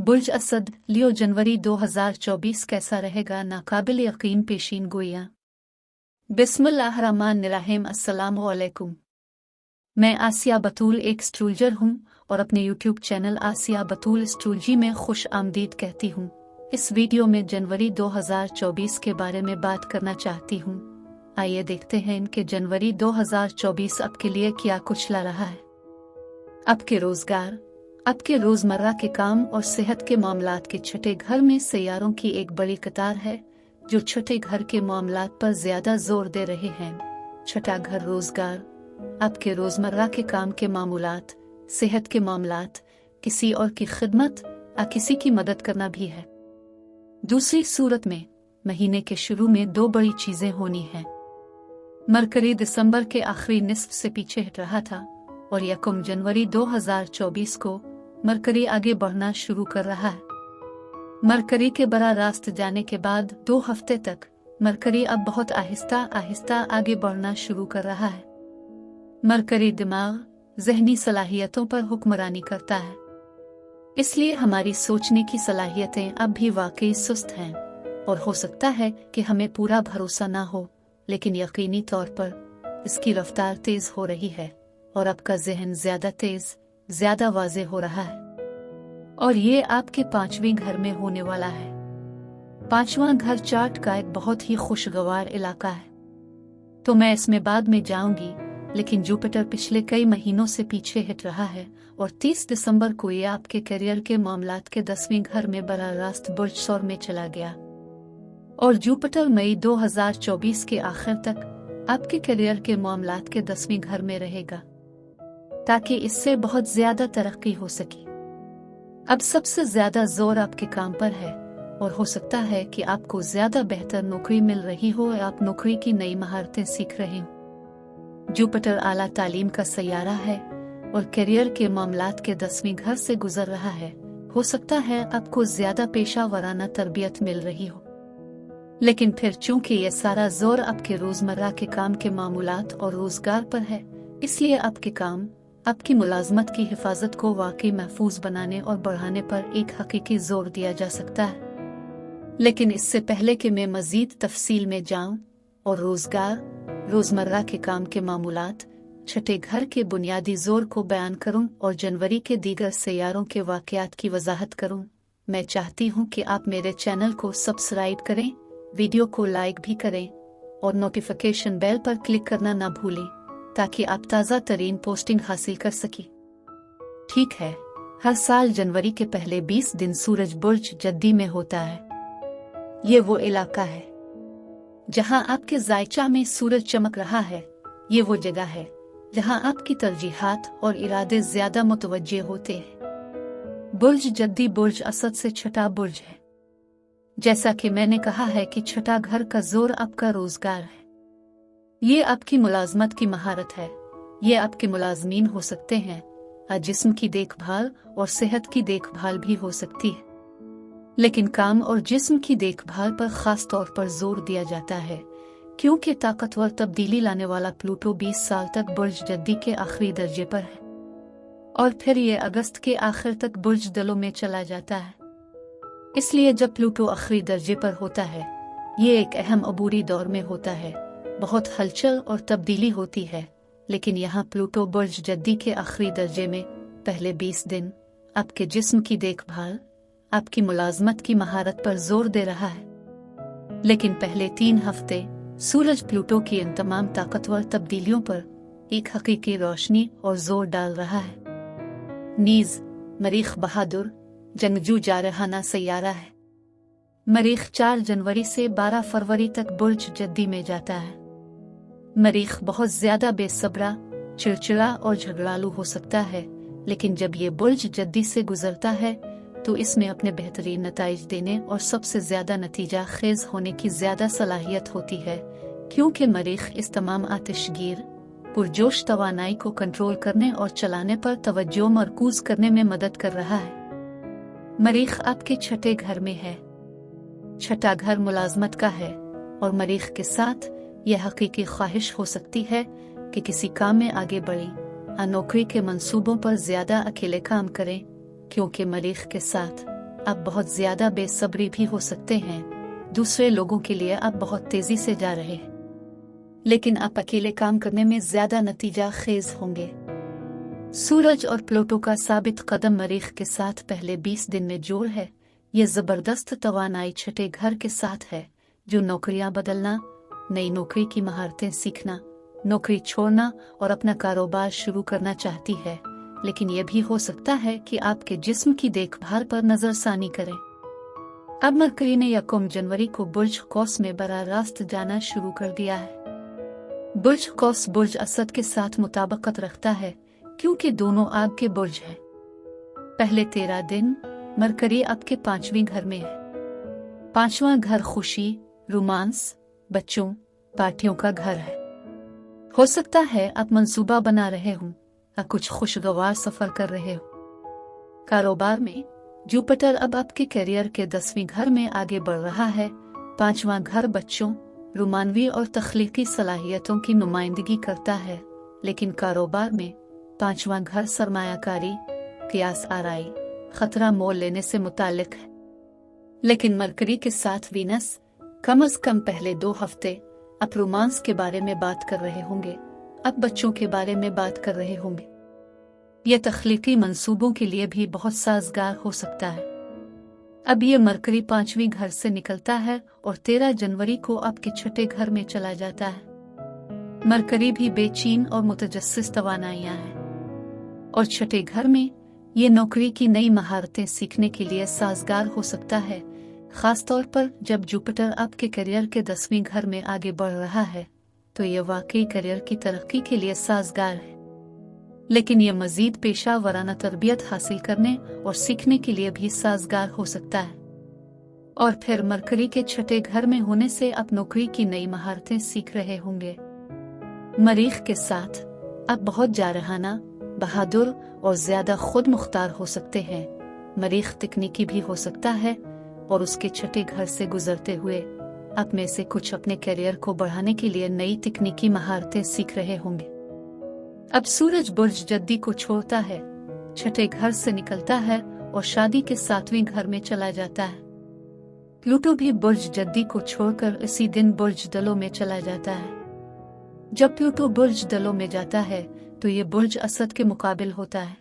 बुर्ज असद, लियो जनवरी 2024 कैसा रहेगा? नाकाबिल यकीन पेशीन गोइयां। बिस्मिल्लाहिर्रहमानिर्रहीम। अस्सलामुअलैकुम। मैं आसिया बतूल एक एस्ट्रोलॉजर हूँ और अपने यूट्यूब चैनल आसिया बतूल एस्ट्रोलॉजी में खुश आमदीद कहती हूँ। इस वीडियो में जनवरी 2024 के बारे में बात करना चाहती हूँ। आइए देखते हैं कि जनवरी 2024 आपके लिए क्या कुछ ला रहा है। आपके रोजगार, आपके रोजमर्रा के काम और सेहत के मामलात के छठे घर में सैयारों की एक बड़ी कतार है जो छठे घर के मामलात पर ज्यादा जोर दे रहे हैं। छठा घर रोजगार, आपके रोजमर्रा के काम के मामूलात, सेहत के मामलात, किसी और की खिदमत या किसी की मदद करना भी है। दूसरी सूरत में महीने के शुरू में दो बड़ी चीजें होनी हैं। मरकरी दिसंबर के आखिरी निस्फ से पीछे हट रहा था और 1 जनवरी 2024 को मरकरी आगे बढ़ना शुरू कर रहा है। मरकरी के बड़ा रास्त जाने के बाद 2 हफ्ते तक मरकरी अब बहुत आहिस्ता आहिस्ता आगे बढ़ना शुरू कर रहा है। मरकरी दिमाग, ज़हनी सलाहियतों पर हुक्मरानी करता है, इसलिए हमारी सोचने की सलाहियतें अब भी वाकई सुस्त हैं और हो सकता है कि हमें पूरा भरोसा ना हो, लेकिन यकीनी तौर पर इसकी रफ्तार तेज हो रही है और आपका जहन ज्यादा तेज, ज्यादा वाज़े हो रहा है। और ये आपके 5वें घर में होने वाला है। 5वां घर चार्ट का एक बहुत ही खुशगवार इलाका है, तो मैं इसमें बाद में जाऊंगी, लेकिन जुपिटर पिछले कई महीनों से पीछे हट रहा है और 30 दिसंबर को ये आपके करियर के मामलात के 10वें घर में बराह रास्त बुर्ज सौर में चला गया और जुपिटर मई 2024 के आखिर तक आपके करियर के मामलात के 10वें घर में रहेगा ताकि इससे बहुत ज्यादा तरक्की हो सके। अब सबसे ज्यादा जोर आपके काम पर है और हो सकता है कि आपको ज्यादा बेहतर नौकरी मिल रही हो या आप नौकरी की नई महारतें सीख रहे हो। जुपिटर आला तालीम का सैयारा है और करियर के मामलात के 10वें घर से गुजर रहा है। हो सकता है आपको ज्यादा पेशा वराना तरबियत मिल रही हो, लेकिन फिर चूंकि ये सारा जोर आपके रोजमर्रा के काम के मामूलात और रोजगार पर है, इसलिए आपके काम, आपकी मुलाजमत की हिफाजत को वाकई महफूज बनाने और बढ़ाने पर एक हकीकी जोर दिया जा सकता है। लेकिन इससे पहले कि मैं मजीद तफसील में जाऊं और रोजगार, रोजमर्रा के काम के मामूलात, छठे घर के बुनियादी जोर को बयान करूं और जनवरी के दीगर सैयारों के वाकयात की वजाहत करूं, मैं चाहती हूं कि आप मेरे चैनल को सब्सक्राइब करें, वीडियो को लाइक भी करें और नोटिफिकेशन बेल पर क्लिक करना ना भूलें ताकि आप ताज़ा तरीन पोस्टिंग हासिल कर सकें। ठीक है, हर साल जनवरी के पहले 20 दिन सूरज बुर्ज जद्दी में होता है। ये वो इलाका है जहां आपके जायचा में सूरज चमक रहा है। ये वो जगह है जहां आपकी तरजीहात और इरादे ज्यादा मुतवज्जे होते हैं। बुर्ज जद्दी बुर्ज असद से छठा बुर्ज है। जैसा कि मैंने कहा है कि छठा घर का जोर आपका रोजगार है। ये आपकी मुलाजमत की महारत है। ये आपके मुलाजमीन हो सकते हैं, जिस्म की देखभाल और सेहत की देखभाल भी हो सकती है, लेकिन काम और जिस्म की देखभाल पर खास तौर पर जोर दिया जाता है क्योंकि ताकतवर तब्दीली लाने वाला प्लूटो 20 साल तक बुर्ज जद्दी के आखिरी दर्जे पर है और फिर ये अगस्त के आखिर तक बुर्ज दलों में चला जाता है। इसलिए जब प्लूटो आखिरी दर्जे पर होता है, ये एक अहम अबूरी दौर में होता है। बहुत हलचल और तब्दीली होती है, लेकिन यहाँ प्लूटो बुर्ज जद्दी के आखिरी दर्जे में पहले 20 दिन आपके जिस्म की देखभाल, आपकी मुलाजमत की महारत पर जोर दे रहा है, लेकिन पहले 3 हफ्ते सूरज प्लूटो की इन तमाम ताकतवर तब्दीलियों पर एक हकीकी रोशनी और जोर डाल रहा है। नीज मरीख बहादुर जंगजू जारहाना सैयारा है। मरीख 4 जनवरी से 12 फरवरी तक बुर्ज जद्दी में जाता है। मरीख बहुत ज्यादा बेसब्रा, चिड़चिड़ा और झगड़ालू हो सकता है, लेकिन जब ये बुर्ज जद्दी से गुजरता है तो इसमें अपने बेहतरीन नताइज देने और सबसे ज्यादा नतीजा खेज होने की ज्यादा सलाहियत होती है क्योंकि मरीख इस तमाम आतिशगीर, पुरजोश तवानाई को कंट्रोल करने और चलाने पर तवज्जो मरकूज करने में मदद कर रहा है। मरीख आपके छठे घर में है। छठा घर मुलाजमत का है और मरीख के साथ यह हकीकी ख्वाहिश हो सकती है कि किसी काम में आगे बढ़ें, नौकरी के मंसूबों पर ज्यादा अकेले काम करें, क्योंकि मरीख के साथ आप बहुत ज्यादा बेसब्री भी हो सकते हैं। दूसरे लोगों के लिए आप बहुत तेजी से जा रहे हैं, लेकिन आप अकेले काम करने में ज्यादा नतीजा खेज होंगे। सूरज और प्लूटो का साबित कदम मरीख के साथ पहले 20 दिन में जोड़ है। ये जबरदस्त तवानाई छठे घर के साथ है, जो नौकरियां बदलना, नई नौकरी की महारतें सीखना, नौकरी छोड़ना और अपना कारोबार शुरू करना चाहती है। लेकिन यह भी हो सकता है कि आपके जिस्म की देखभाल पर नजरसानी करें। अब मरकरी ने 1 जनवरी को बुर्ज कौस में बराह रास्त जाना शुरू कर दिया है। बुर्ज कौस बुर्ज असद के साथ मुताबिकत रखता है, क्योंकि दोनों आग के बुर्ज हैं। पहले 13 दिन मरकरी आपके 5वें घर में है। 5वां घर खुशी, रोमांस, बच्चों, पार्टियों का घर है। हो सकता है आप मंसूबा बना रहे हों या कुछ खुशगवार सफर कर रहे हो। कारोबार में जुपिटर अब आपके करियर के 10वें घर में आगे बढ़ रहा है। 5वां घर बच्चों, रोमानवी और तख्लीकी सलाहियतों की नुमाइंदगी करता है, लेकिन कारोबार में 5वां घर सरमायाकारी, कियास आराई, खतरा मोल लेने से मुतालिक है। लेकिन मरकरी के साथ वीनस कम से कम पहले 2 हफ्ते आप रोमांस के बारे में बात कर रहे होंगे, अब बच्चों के बारे में बात कर रहे होंगे। यह तख्लीकी मंसूबों के लिए भी बहुत साजगार हो सकता है। अब यह मरकरी 5वें घर से निकलता है और 13 जनवरी को आपके छठे घर में चला जाता है। मरकरी भी बेचैन और मुतजस्सिस तवानाइयां हैं, और छठे घर में ये नौकरी की नई महारतें सीखने के लिए साजगार हो सकता है, खास तौर पर जब जुपिटर आपके करियर के 10वें घर में आगे बढ़ रहा है, तो यह वाकई करियर की तरक्की के लिए साजगार है। लेकिन यह मजीद पेशा वराना तरबियत हासिल करने और सीखने के लिए भी साजगार हो सकता है। और फिर मरकरी के छठे घर में होने से आप नौकरी की नई महारतें सीख रहे होंगे। मरीख के साथ आप बहुत जारहाना, बहादुर और ज्यादा खुद मुख्तार हो सकते हैं। मरीख तकनीकी भी हो सकता है और उसके छठे घर से गुजरते हुए आप में से कुछ अपने करियर को बढ़ाने के लिए नई तकनीकी महारतें सीख रहे होंगे। अब सूरज बुर्ज जद्दी को छोड़ता है, छठे घर से निकलता है और शादी के 7वें घर में चला जाता है। प्लूटो भी बुर्ज जद्दी को छोड़कर इसी दिन बुर्ज दलो में चला जाता है। जब प्लूटो बुर्ज दलो में जाता है तो ये बुर्ज असद के मुकाबिल होता है।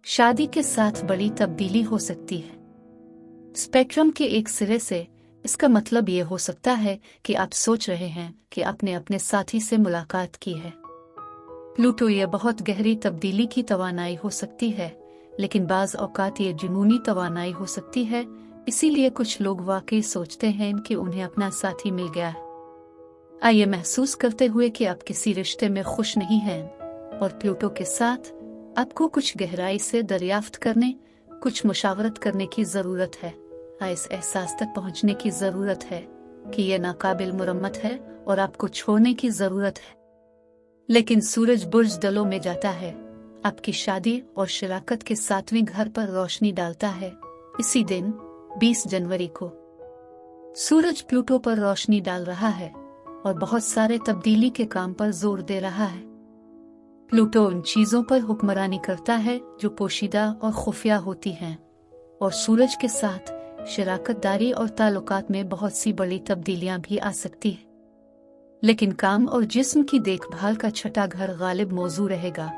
शादी के साथ बड़ी तब्दीली हो सकती है। स्पेक्ट्रम के एक सिरे से इसका मतलब ये हो सकता है कि आप सोच रहे हैं कि आपने अपने साथी से मुलाकात की है। प्लूटो ये बहुत गहरी तब्दीली की तवानाई हो सकती है, लेकिन बाज औकात ये जुनूनी तवानाई हो सकती है। इसीलिए कुछ लोग वाकई सोचते हैं कि उन्हें अपना साथी मिल गया है। आइए महसूस करते हुए कि आप किसी रिश्ते में खुश नहीं हैं और प्लूटो के साथ आपको कुछ गहराई से दरियाफ्त करने, कुछ मुशावरत करने की जरूरत है। इस एहसास तक पहुंचने की जरूरत है कि यह नाकाबिल मुरम्मत है और आपको छोड़ने की जरूरत है। लेकिन सूरज बुर्ज दलों में जाता है, आपकी शादी और शराकत के 7वें घर पर रोशनी डालता है। इसी दिन 20 जनवरी को सूरज प्लूटो पर रोशनी डाल रहा है और बहुत सारे तब्दीली के काम पर जोर दे रहा है। प्लूटो उन चीजों पर हुक्मरानी करता है जो पोशीदा और खुफिया होती हैं, और सूरज के साथ शराकतदारी और ताल्लुकात में बहुत सी बड़ी तब्दीलियां भी आ सकती हैं। लेकिन काम और जिस्म की देखभाल का छठा घर गालिब मौजू रहेगा,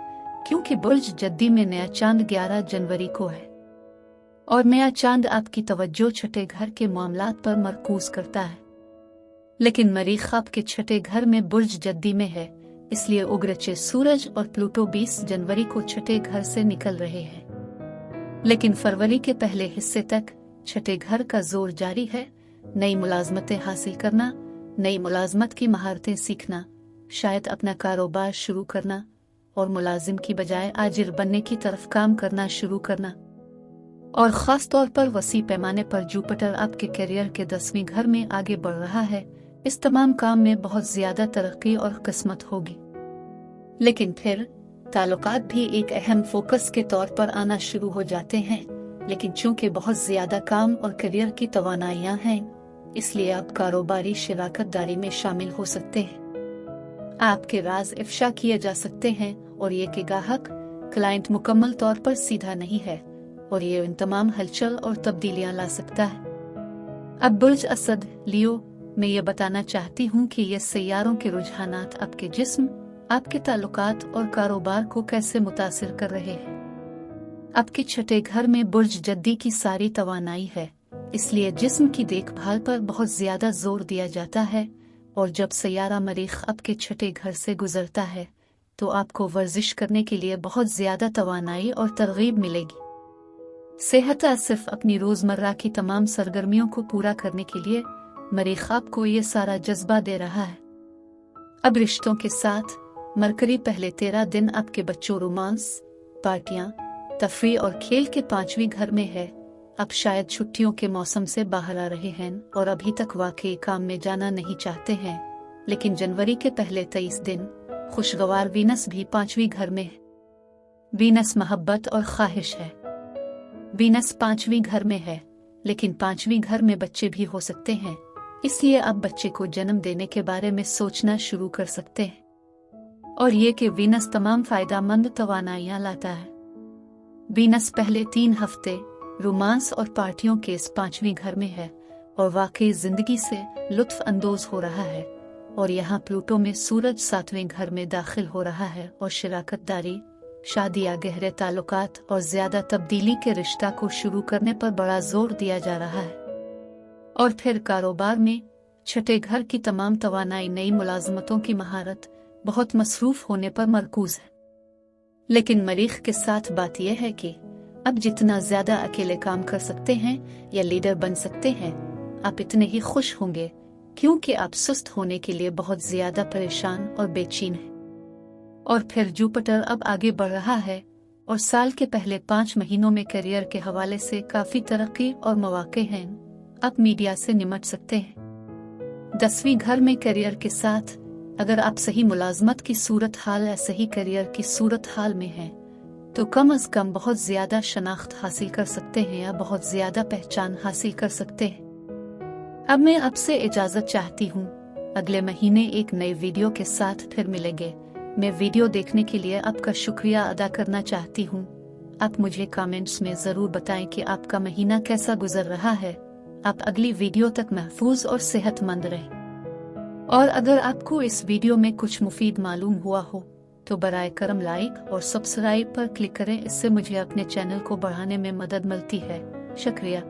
क्योंकि बुर्ज जद्दी में नया चांद 11 जनवरी को है और नया चांद आपकी तवज्जो छठे घर के मामलात पर मरकूज करता है। लेकिन मरीख आपके छठे घर में बुर्ज जद्दी में है, इसलिए उग्रचे सूरज और प्लूटो 20 जनवरी को छठे घर से निकल रहे हैं। लेकिन फरवरी के पहले हिस्से तक छठे घर का जोर जारी है। नई मुलाजमतें हासिल करना, नई मुलाजमत की महारतें सीखना, शायद अपना कारोबार शुरू करना और मुलाजिम की बजाय आजिर बनने की तरफ काम करना शुरू करना। और ख़ास तौर पर वसी पैमाने पर जुपिटर आपके करियर के 10वें घर में आगे बढ़ रहा है। इस तमाम काम में बहुत ज़्यादा तरक्की और किस्मत होगी। लेकिन फिर ताल्लुकात भी एक अहम फोकस के तौर पर आना शुरू हो जाते हैं। लेकिन चूंकि बहुत ज़्यादा काम और करियर की तवानाइयाँ हैं, इसलिए आप कारोबारी शराकतदारी में शामिल हो सकते हैं। आपके राज इफ्शा किए जा सकते हैं और ये कि ग्राहक क्लाइंट मुकम्मल तौर पर सीधा नहीं है, और ये इन तमाम हलचल और तब्दीलियां ला सकता है। अब बुर्ज असद लियो, मैं ये बताना चाहती हूँ कि ये सैयारों के रुझानात आपके जिस्म, आपके ताल्लुकात और कारोबार को कैसे मुतासिर कर रहे हैं। आपके छठे घर में बुर्ज जद्दी की सारी तवानाई है, इसलिए जिस्म की देखभाल पर बहुत ज्यादा जोर दिया जाता है। और जब सैयारा मरीख आपके छठे घर से गुजरता है तो आपको वर्जिश करने के लिए बहुत ज्यादा तवानाई और तरगीब मिलेगी। सेहत सिर्फ अपनी रोजमर्रा की तमाम सरगर्मियों को पूरा करने के लिए मरीख आपको ये सारा जज्बा दे रहा है। अब रिश्तों के साथ मरकरी पहले 13 दिन आपके बच्चों, रोमांस, पार्टियां, तफरी और खेल के 5वें घर में है। अब शायद छुट्टियों के मौसम से बाहर आ रहे हैं और अभी तक वाकई काम में जाना नहीं चाहते हैं, लेकिन जनवरी के पहले 23 दिन खुशगवार वीनस भी 5वें घर में है। वीनस मोहब्बत और ख्वाहिश है। वीनस 5वें घर में है, लेकिन 5वें घर में बच्चे भी हो सकते हैं, इसलिए आप बच्चे को जन्म देने के बारे में सोचना शुरू कर सकते हैं। और ये कि वीनस तमाम फायदामंद तवानाइयां लाता है। वीनस पहले 3 हफ्ते रोमांस और पार्टियों के इस 5वें घर में है और वाकई जिंदगी से लुत्फ अंदोज हो रहा है। और यहाँ प्लूटो में सूरज 7वें घर में दाखिल हो रहा है और शराकतदारी, शादी या गहरे ताल्लुकात और ज्यादा तब्दीली के रिश्ता को शुरू करने पर बड़ा जोर दिया जा रहा है। और फिर कारोबार में छठे घर की तमाम तवानाई नई मुलाजमतों की महारत, बहुत मसरूफ होने पर मरकूज है। लेकिन मरीख के साथ बात यह है कि अब जितना ज्यादा अकेले काम कर सकते हैं या लीडर बन सकते हैं, आप इतने ही खुश होंगे, क्योंकि आप सुस्त होने के लिए बहुत ज्यादा परेशान और बेचैन हैं। और फिर जुपिटर अब आगे बढ़ रहा है और साल के पहले 5 महीनों में करियर के हवाले से काफी तरक्की और मौके हैं। आप मीडिया से निमट सकते हैं। 10वें घर में करियर के साथ अगर आप सही मुलाजमत की सूरत हाल या सही करियर की सूरत हाल में हैं, तो कम अज कम बहुत ज्यादा शनाख्त हासिल कर सकते हैं या बहुत ज्यादा पहचान हासिल कर सकते हैं। अब मैं आपसे इजाजत चाहती हूँ। अगले महीने एक नए वीडियो के साथ फिर मिलेंगे। मैं वीडियो देखने के लिए आपका शुक्रिया अदा करना चाहती हूँ। आप मुझे कमेंट्स में जरूर बताएं कि आपका महीना कैसा गुजर रहा है। आप अगली वीडियो तक महफूज और सेहतमंद रहें। और अगर आपको इस वीडियो में कुछ मुफीद मालूम हुआ हो तो बराए करम लाइक और सब्सक्राइब पर क्लिक करें। इससे मुझे अपने चैनल को बढ़ाने में मदद मिलती है। शुक्रिया।